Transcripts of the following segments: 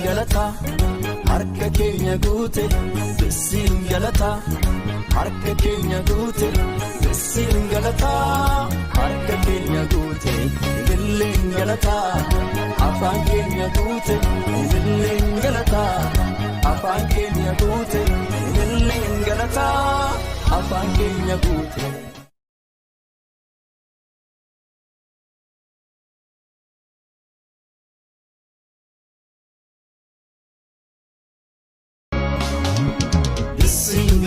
Galata harka keenya guute bisiin galata harka keenya guute bisiin galata harka keenya guute billeen galata afaan keenya guute billeen galata afaan keenya guute billeen galata afaan keenya guute.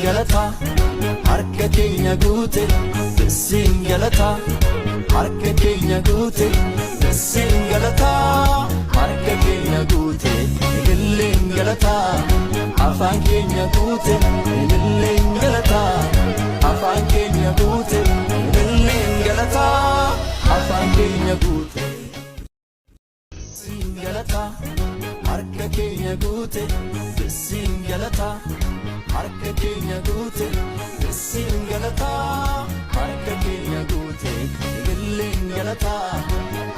Galata harka keenya guute bisiin galata harka keenya guute bisiin galata harka keenya guute billeen galata afaan keenya guute billeen galata afaan keenya guute billeen galata afaan keenya guute. Bisiin galata harka keenya guute bisiin galata harka keenya guute bisiin galata harka keenya guute billeen galata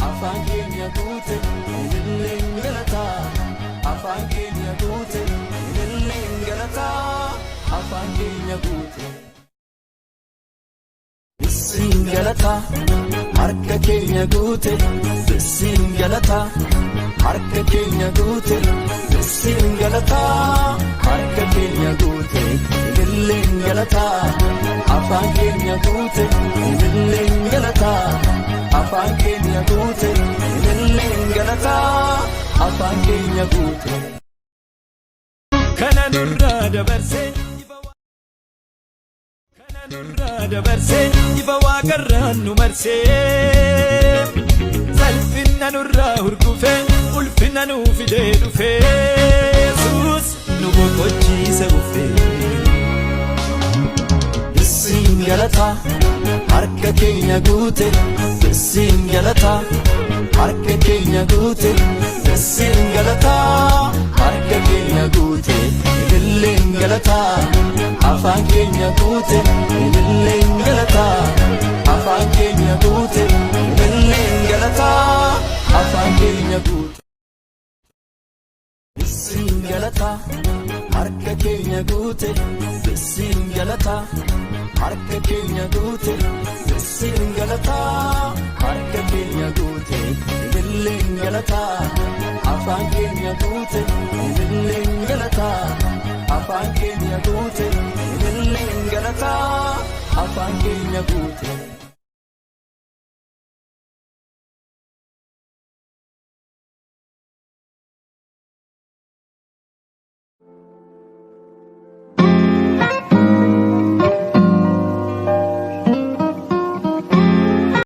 afaan keenya guute billeen galata afaan keenya guute billeen galata afaan keenya guute. Bisiin galata harka keenya guute bisiin galata harka keenya guute bisiin galata harka keenya guute billeen galata afaan keenya guute billeen galata afaan keenya guute billeen galata afaan keenya guute. Kana nurraa dabarsee ifa waaqarraan nu marsee salphina nurraa hurgufee ulfina nuu fidee dhufee Yesuus nu boqochiise dhufee. Bisiin galata harka keenya guute bisiin galata harka keenya guute bisiin galata harka keenya guute billeen galata afaan keenya guute billeen galata afaan keenya guute billeen galata afaan keenya guute. Bisiin galata harka keenya guute bisiin galata harka keenya guute bisiin galata harka keenya guute billeen galata afaan keenya guute billeen galata afaan keenya guute billeen galata afaan keenya guute.